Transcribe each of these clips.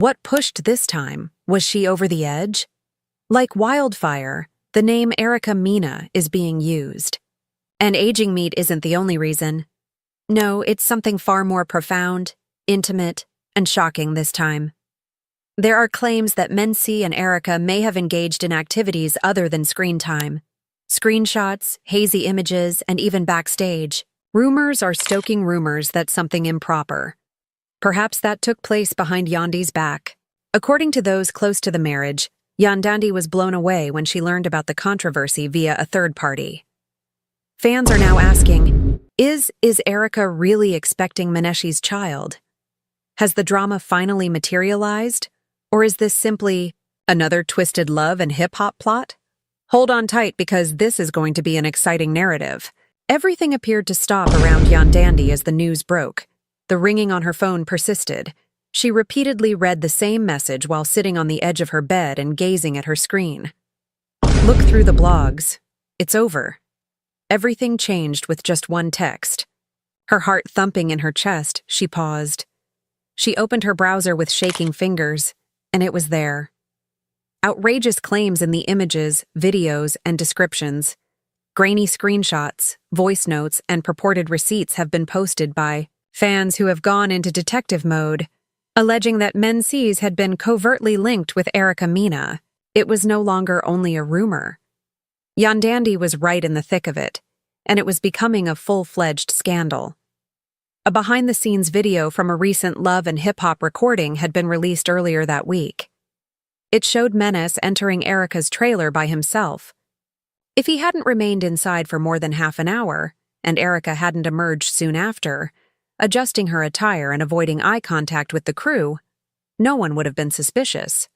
What pushed this time? Was she over the edge? Like wildfire, the name Erica Mena is being used. And aging meat isn't the only reason. No, it's something far more profound, intimate, and shocking this time. There are claims that Mendeecees and Erica may have engaged in activities other than screen time. Screenshots, hazy images, and even backstage. Rumors are stoking rumors that something improper. Perhaps that took place behind Yandy's back. According to those close to the marriage, Yandy was blown away when she learned about the controversy via a third party. Fans are now asking, is Erica really expecting Mendeecees' child? Has the drama finally materialized? Or is this simply another twisted love and hip-hop plot? Hold on tight because this is going to be an exciting narrative. Everything appeared to stop around Yandy as the news broke. The ringing on her phone persisted. She repeatedly read the same message while sitting on the edge of her bed and gazing at her screen. Look through the blogs. It's over. Everything changed with just one text. Her heart thumping in her chest, she paused. She opened her browser with shaking fingers, and it was there. Outrageous claims in the images, videos, and descriptions. Grainy screenshots, voice notes, and purported receipts have been posted by fans who have gone into detective mode, alleging that Mendeecees had been covertly linked with Erica Mena. It was no longer only a rumor. Yandy was right in the thick of it, and it was becoming a full-fledged scandal. A behind-the-scenes video from a recent love and hip-hop recording had been released earlier that week. It showed Mendeecees entering Erica's trailer by himself. If he hadn't remained inside for more than half an hour, and Erica hadn't emerged soon after, adjusting her attire and avoiding eye contact with the crew, no one would have been suspicious.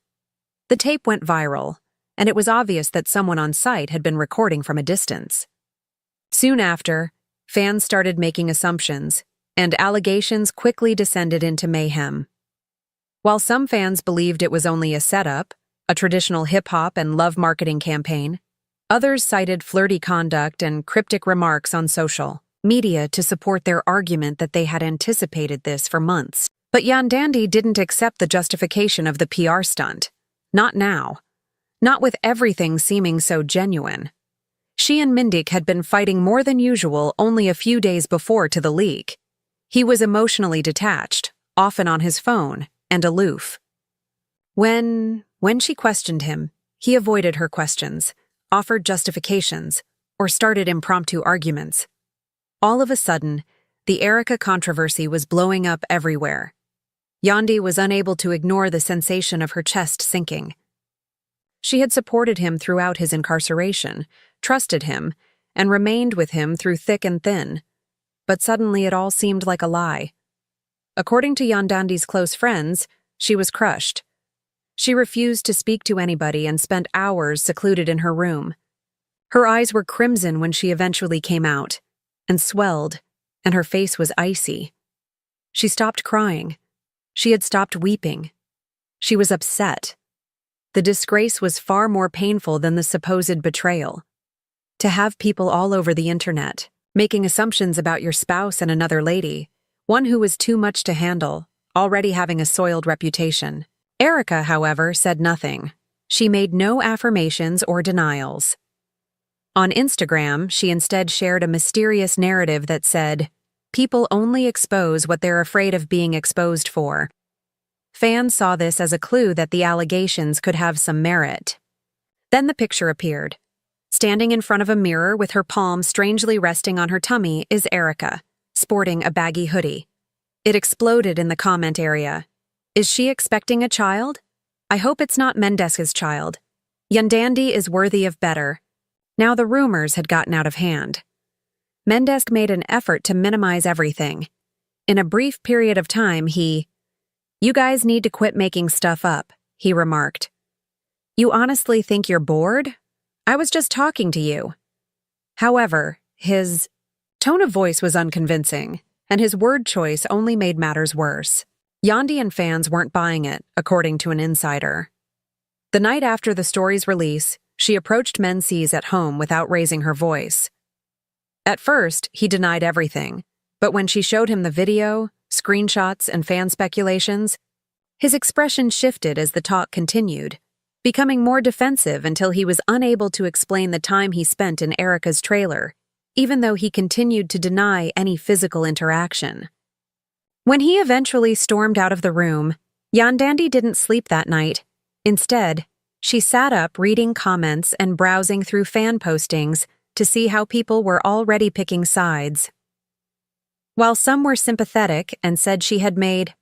The tape went viral, and it was obvious that someone on site had been recording from a distance. Soon after, fans started making assumptions, and allegations quickly descended into mayhem. While some fans believed it was only a setup, a traditional hip-hop and love marketing campaign, others cited flirty conduct and cryptic remarks on social media to support their argument that they had anticipated this for months. But Yandy didn't accept the justification of the PR stunt. Not now. Not with everything seeming so genuine. She and Mendeecees had been fighting more than usual only a few days before to the leak. He was emotionally detached, often on his phone, and aloof. When she questioned him, he avoided her questions, offered justifications, or started impromptu arguments. All of a sudden, the Erica controversy was blowing up everywhere. Yandy was unable to ignore the sensation of her chest sinking. She had supported him throughout his incarceration, trusted him, and remained with him through thick and thin. But suddenly it all seemed like a lie. According to Yandy's close friends, she was crushed. She refused to speak to anybody and spent hours secluded in her room. Her eyes were crimson when she eventually came out, and swelled, and her face was icy. She stopped crying. She had stopped weeping. She was upset. The disgrace was far more painful than the supposed betrayal. To have people all over the internet, making assumptions about your spouse and another lady, one who was too much to handle, already having a soiled reputation. Erica, however, said nothing. She made no affirmations or denials. On Instagram, she instead shared a mysterious narrative that said, "People only expose what they're afraid of being exposed for." Fans saw this as a clue that the allegations could have some merit. Then the picture appeared. Standing in front of a mirror with her palm strangely resting on her tummy is Erica, sporting a baggy hoodie. It exploded in the comment area. Is she expecting a child? I hope it's not Mendeecees' child. Yandy is worthy of better. Now the rumors had gotten out of hand. Mendeecees made an effort to minimize everything. In a brief period of time, "You guys need to quit making stuff up," he remarked. "You honestly think you're bored? I was just talking to you." However, his tone of voice was unconvincing, and his word choice only made matters worse. Yandy and fans weren't buying it, according to an insider. The night after the story's release, she approached Mendeecees at home without raising her voice. At first, he denied everything, but when she showed him the video, screenshots, and fan speculations, His expression shifted as the talk continued, becoming more defensive until he was unable to explain the time he spent in Erica's trailer, even though he continued to deny any physical interaction. When he eventually stormed out of the room, Yandy didn't sleep that night. Instead, she sat up reading comments and browsing through fan postings to see how people were already picking sides. While some were sympathetic and said she had made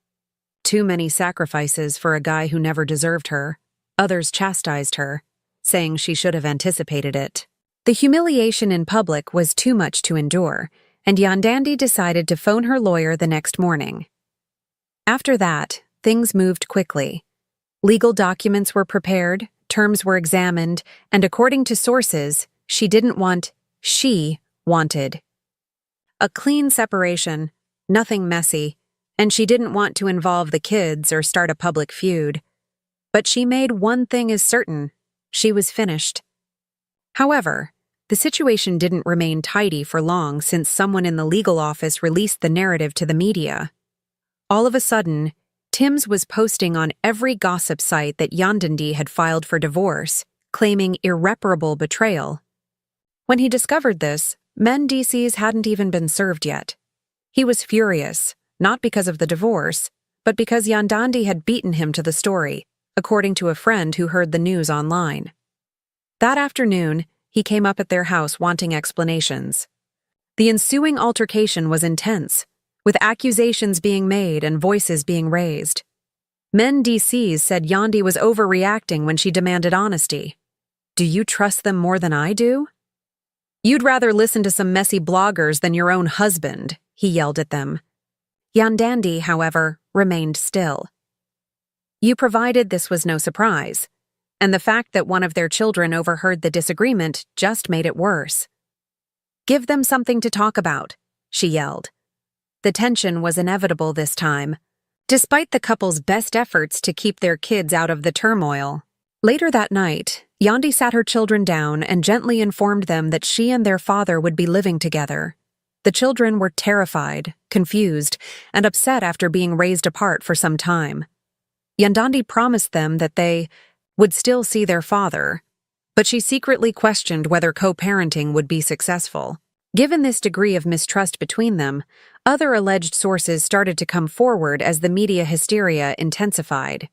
too many sacrifices for a guy who never deserved her, others chastised her, saying she should have anticipated it. The humiliation in public was too much to endure, and Yandy decided to phone her lawyer the next morning. After that, things moved quickly. Legal documents were prepared, terms were examined, and according to sources, she wanted a clean separation, nothing messy, and she didn't want to involve the kids or start a public feud. But she made one thing as certain: she was finished. However, the situation didn't remain tidy for long since someone in the legal office released the narrative to the media. All of a sudden, Timms was posting on every gossip site that Yandy had filed for divorce, claiming irreparable betrayal. When he discovered this, Mendeecees hadn't even been served yet. He was furious, not because of the divorce, but because Yandy had beaten him to the story, according to a friend who heard the news online. That afternoon, he came up at their house wanting explanations. The ensuing altercation was intense, with accusations being made and voices being raised. Mendeecees said Yandy was overreacting when she demanded honesty. "Do you trust them more than I do? You'd rather listen to some messy bloggers than your own husband," he yelled at them. Yandy, however, remained still. You provided this was no surprise, and the fact that one of their children overheard the disagreement just made it worse. "Give them something to talk about," she yelled. The tension was inevitable this time, despite the couple's best efforts to keep their kids out of the turmoil. Later that night, Yandy sat her children down and gently informed them that she and their father would be living together. The children were terrified, confused, and upset after being raised apart for some time. Yandy promised them that they would still see their father, but she secretly questioned whether co-parenting would be successful. Given this degree of mistrust between them, other alleged sources started to come forward as the media hysteria intensified.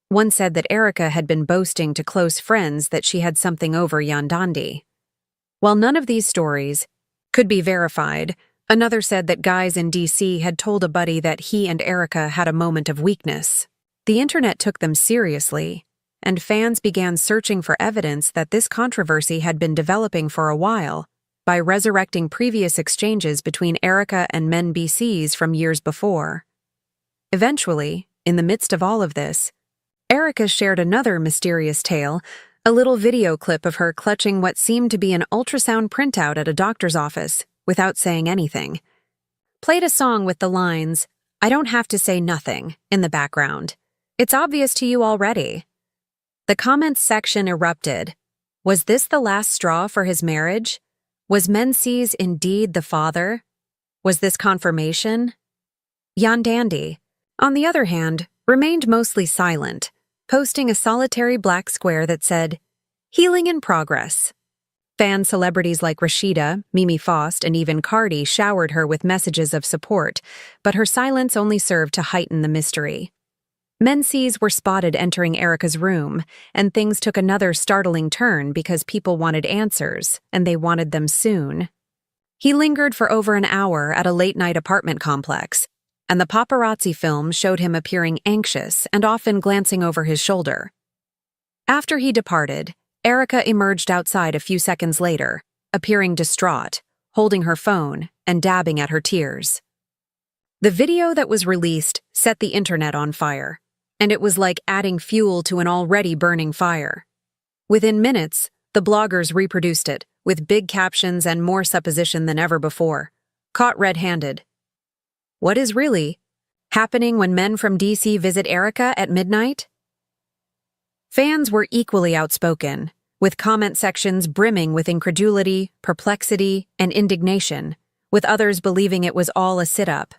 One said that Erica had been boasting to close friends that she had something over Yandy. While none of these stories could be verified, another said that guys in DC had told a buddy that he and Erica had a moment of weakness. The internet took them seriously, and fans began searching for evidence that this controversy had been developing for a while by resurrecting previous exchanges between Erica and Mendeecees from years before. Eventually, in the midst of all of this, Erica shared another mysterious tale, a little video clip of her clutching what seemed to be an ultrasound printout at a doctor's office, without saying anything. Played a song with the lines, "I don't have to say nothing," in the background. "It's obvious to you already." The comments section erupted. Was this the last straw for his marriage? Was Mendeecees indeed the father? Was this confirmation? Yandy, on the other hand, remained mostly silent, posting a solitary black square that said, "Healing in progress." Fan celebrities like Rashida, Mimi Faust, and even Cardi showered her with messages of support, but her silence only served to heighten the mystery. Mendeecees were spotted entering Erica's room, and things took another startling turn because people wanted answers, and they wanted them soon. He lingered for over an hour at a late-night apartment complex, and the paparazzi film showed him appearing anxious and often glancing over his shoulder. After he departed, Erica emerged outside a few seconds later, appearing distraught, holding her phone and dabbing at her tears. The video that was released set the internet on fire, and it was like adding fuel to an already burning fire. Within minutes, the bloggers reproduced it, with big captions and more supposition than ever before. Caught red-handed. What is really happening when men from DC visit Erica at midnight? Fans were equally outspoken, with comment sections brimming with incredulity, perplexity, and indignation, with others believing it was all a sit-up.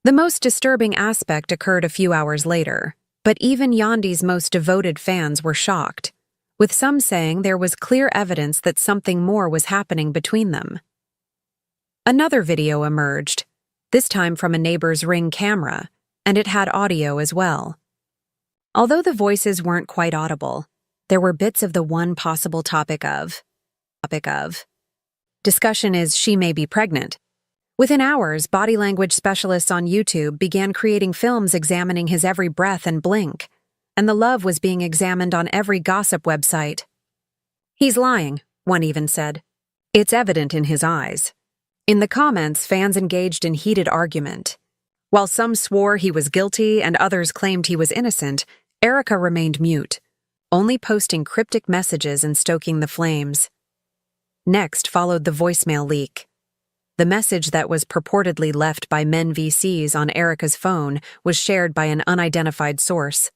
The most disturbing aspect occurred a few hours later, But even Yandy's most devoted fans were shocked, with some saying there was clear evidence that something more was happening between them. Another video emerged, this time from a neighbor's Ring camera, and it had audio as well. Although the voices weren't quite audible, there were bits of the one possible topic of discussion is she may be pregnant. Within hours, body language specialists on YouTube began creating films examining his every breath and blink, and the love was being examined on every gossip website. He's lying, one even said. It's evident in his eyes. In the comments, fans engaged in heated argument. While some swore he was guilty and others claimed he was innocent, Erica remained mute, only posting cryptic messages and stoking the flames. Next followed the voicemail leak. The message that was purportedly left by Mendeecees on Erica's phone was shared by an unidentified source.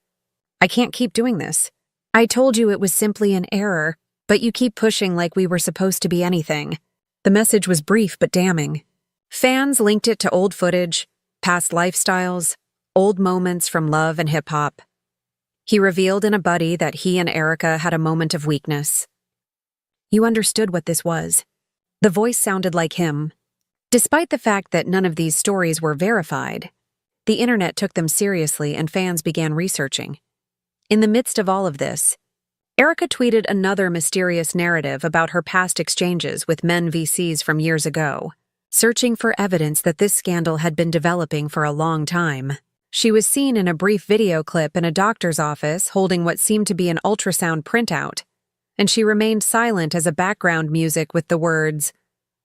I can't keep doing this. I told you it was simply an error, but you keep pushing like we were supposed to be anything. The message was brief but damning. Fans linked it to old footage, past lifestyles, old moments from love and hip-hop. He revealed in a buddy that he and Erica had a moment of weakness. You understood what this was. The voice sounded like him. Despite the fact that none of these stories were verified, the internet took them seriously and fans began researching. In the midst of all of this, Erica tweeted another mysterious narrative about her past exchanges with Mendeecees from years ago, searching for evidence that this scandal had been developing for a long time. She was seen in a brief video clip in a doctor's office holding what seemed to be an ultrasound printout, and she remained silent as a background music with the words,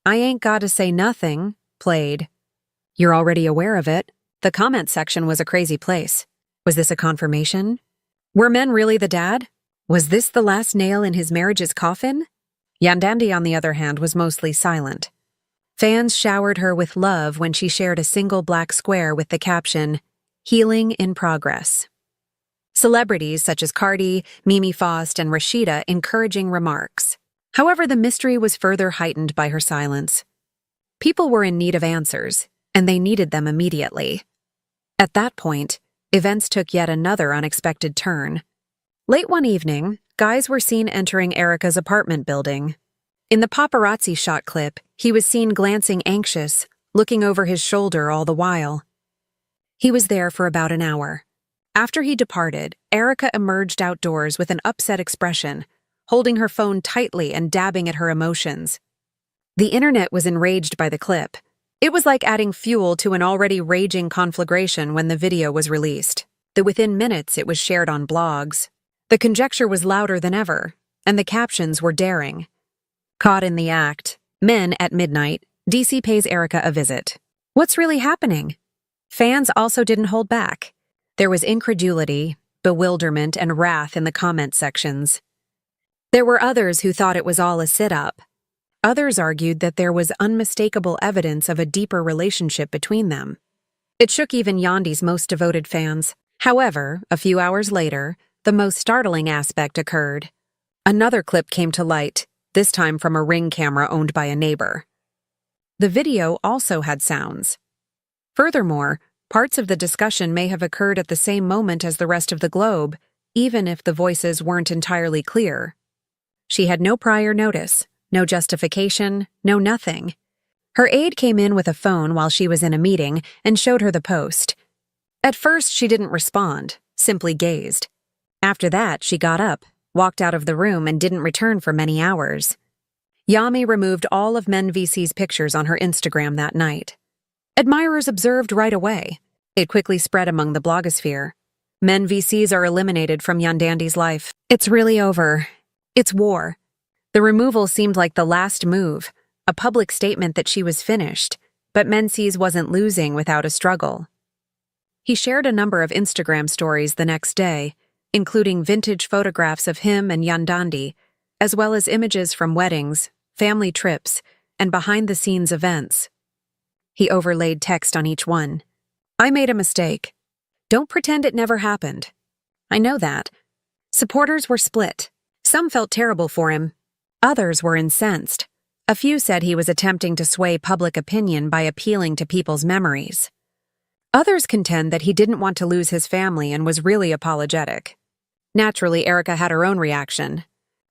"I ain't gotta say nothing," played. You're already aware of it. The comment section was a crazy place. Was this a confirmation? Were men really the dad? Was this the last nail in his marriage's coffin? Yandy, on the other hand, was mostly silent. Fans showered her with love when she shared a single black square with the caption, "Healing in progress." Celebrities such as Cardi, Mimi Faust, and Rashida encouraging remarks. However, the mystery was further heightened by her silence. People were in need of answers, and they needed them immediately. At that point, events took yet another unexpected turn. Late one evening, guys were seen entering Erica's apartment building. In the paparazzi shot clip, he was seen glancing anxious, looking over his shoulder all the while. He was there for about an hour. After he departed, Erica emerged outdoors with an upset expression, holding her phone tightly and dabbing at her emotions. The internet was enraged by the clip. It was like adding fuel to an already raging conflagration when the video was released. Within minutes, it was shared on blogs. The conjecture was louder than ever, and the captions were daring. Caught in the act. Men at midnight. DC pays Erica a visit. What's really happening? Fans also didn't hold back. There was incredulity, bewilderment, and wrath in the comment sections. There were others who thought it was all a sit-up. Others argued that there was unmistakable evidence of a deeper relationship between them. It shook even Yandy's most devoted fans. However, a few hours later, the most startling aspect occurred. Another clip came to light, this time from a Ring camera owned by a neighbor. The video also had sounds. Furthermore, parts of the discussion may have occurred at the same moment as the rest of the globe, even if the voices weren't entirely clear. She had no prior notice, no justification, no nothing. Her aide came in with a phone while she was in a meeting and showed her the post. At first, she didn't respond, simply gazed. After that, she got up, walked out of the room, and didn't return for many hours. Yami removed all of Mendeecees' pictures on her Instagram that night. Admirers observed right away. It quickly spread among the blogosphere. Mendeecees are eliminated from Yandy's life. It's really over. It's war. The removal seemed like the last move, a public statement that she was finished, but Mendeecees wasn't losing without a struggle. He shared a number of Instagram stories the next day, including vintage photographs of him and Yandy, as well as images from weddings, family trips, and behind-the-scenes events. He overlaid text on each one. I made a mistake. Don't pretend it never happened. I know that. Supporters were split. Some felt terrible for him. Others were incensed. A few said he was attempting to sway public opinion by appealing to people's memories. Others contend that he didn't want to lose his family and was really apologetic. Naturally, Erica had her own reaction.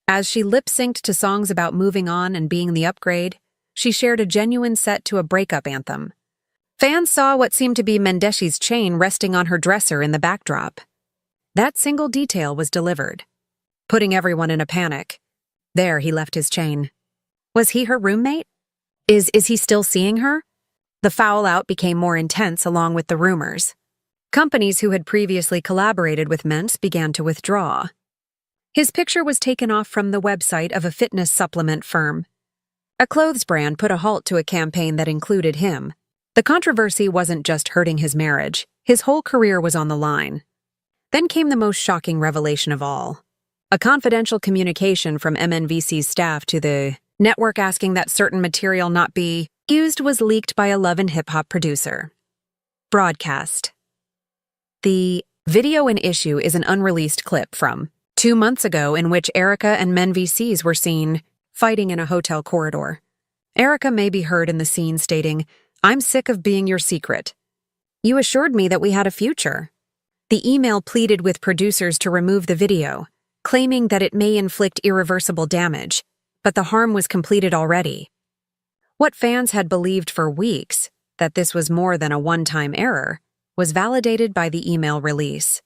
As she lip-synced to songs about moving on and being the upgrade, she shared a genuine set to a breakup anthem. Fans saw what seemed to be Mendeecees' chain resting on her dresser in the backdrop. That single detail was delivered, putting everyone in a panic. There he left his chain. Was he her roommate? Is he still seeing her? The fallout became more intense along with the rumors. Companies who had previously collaborated with Mendeecees began to withdraw. His picture was taken off from the website of a fitness supplement firm. A clothes brand put a halt to a campaign that included him. The controversy wasn't just hurting his marriage, his whole career was on the line. Then came the most shocking revelation of all. A confidential communication from Mendeecees' staff to the network asking that certain material not be used was leaked by a Love and Hip Hop producer. Broadcast. The video in issue is an unreleased clip from 2 months ago in which Erica and Mendeecees were seen fighting in a hotel corridor. Erica may be heard in the scene stating, "I'm sick of being your secret. You assured me that we had a future." The email pleaded with producers to remove the video, claiming that it may inflict irreversible damage, but the harm was completed already. What fans had believed for weeks, that this was more than a one-time error, was validated by the email release.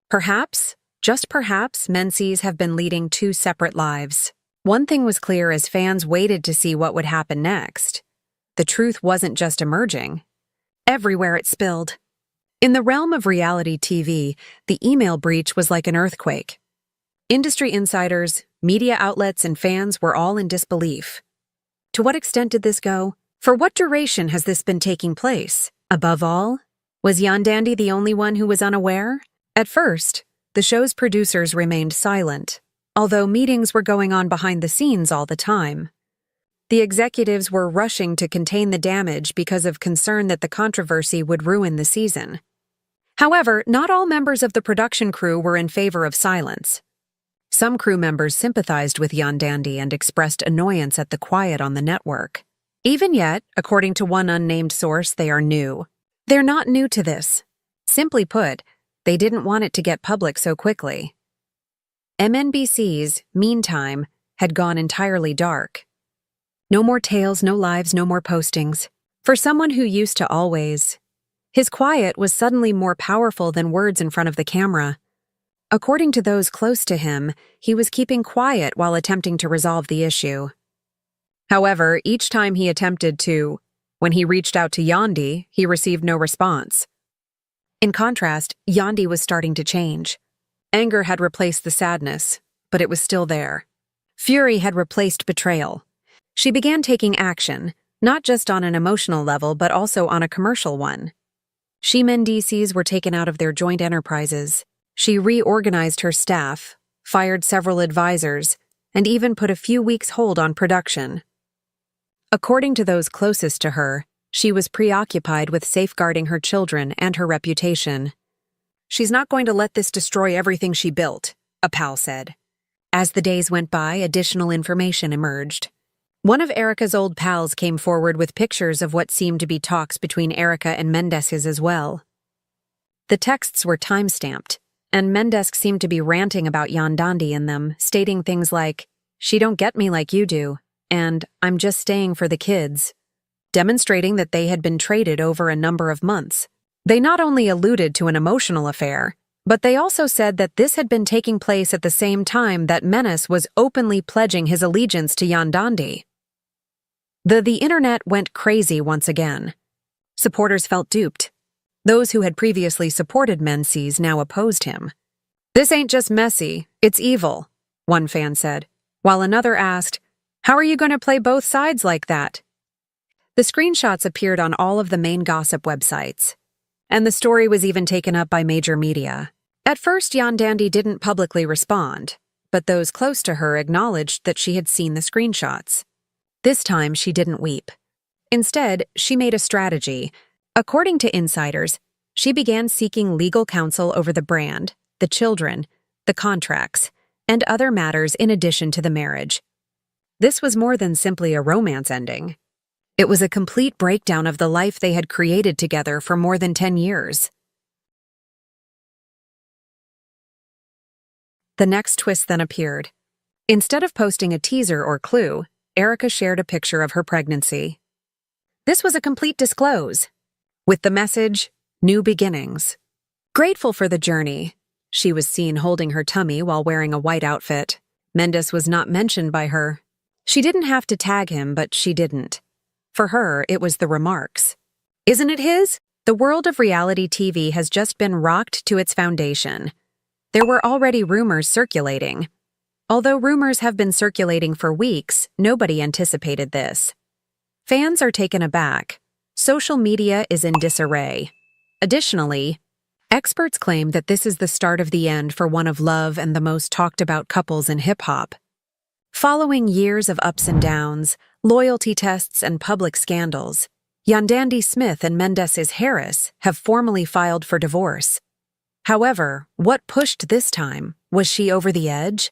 Perhaps, just perhaps, Mendeecees have been leading 2 separate lives. One thing was clear as fans waited to see what would happen next. The truth wasn't just emerging. Everywhere it spilled. In the realm of reality TV, the email breach was like an earthquake. Industry insiders, media outlets, and fans were all in disbelief. To what extent did this go? For what duration has this been taking place? Above all, was Yandy the only one who was unaware? At first, the show's producers remained silent, although meetings were going on behind the scenes all the time. The executives were rushing to contain the damage because of concern that the controversy would ruin the season. However, not all members of the production crew were in favor of silence. Some crew members sympathized with Yandy and expressed annoyance at the quiet on the network. Even yet, according to one unnamed source, they are new. They're not new to this. Simply put, they didn't want it to get public so quickly. Mendeecees, meantime, had gone entirely dark. No more tales, no lives, no more postings. For someone who used to always. His quiet was suddenly more powerful than words in front of the camera. According to those close to him, he was keeping quiet while attempting to resolve the issue. However, each time he attempted to, when he reached out to Yandy, he received no response. In contrast, Yandy was starting to change. Anger had replaced the sadness, but it was still there. Fury had replaced betrayal. She began taking action, not just on an emotional level but also on a commercial one. She Mendeecees were taken out of their joint enterprises. She reorganized her staff, fired several advisors, and even put a few weeks' hold on production. According to those closest to her, she was preoccupied with safeguarding her children and her reputation. "She's not going to let this destroy everything she built," a pal said. As the days went by, additional information emerged. One of Erica's old pals came forward with pictures of what seemed to be talks between Erica and Mendeecees as well. The texts were time-stamped, and Mendeecees seemed to be ranting about Yandy in them, stating things like, "She don't get me like you do," and "I'm just staying for the kids," demonstrating that they had been traded over a number of months. They not only alluded to an emotional affair, but they also said that this had been taking place at the same time that Mendeecees was openly pledging his allegiance to Yandy. The internet went crazy once again. Supporters felt duped. Those who had previously supported Mendeecees now opposed him. "This ain't just messy, it's evil," one fan said, while another asked, "How are you going to play both sides like that?" The screenshots appeared on all of the main gossip websites, and the story was even taken up by major media. At first, Yandy didn't publicly respond, but those close to her acknowledged that she had seen the screenshots. This time, she didn't weep. Instead, she made a strategy. According to insiders, she began seeking legal counsel over the brand, the children, the contracts, and other matters in addition to the marriage. This was more than simply a romance ending. It was a complete breakdown of the life they had created together for more than 10 years. The next twist then appeared. Instead of posting a teaser or clue, Erica shared a picture of her pregnancy. This was a complete disclose, with the message, "New beginnings." Grateful for the journey, she was seen holding her tummy while wearing a white outfit. Mendeecees was not mentioned by her. She didn't have to tag him, but she didn't. For her, it was the remarks. Isn't it his? The world of reality TV has just been rocked to its foundation. There were already rumors circulating. Although rumors have been circulating for weeks, nobody anticipated this. Fans are taken aback. Social media is in disarray. Additionally, experts claim that this is the start of the end for one of love and the most talked about couples in hip-hop. Following years of ups and downs, loyalty tests, and public scandals, Yandy Smith and Mendeecees Harris have formally filed for divorce. However, what pushed this time? Was she over the edge?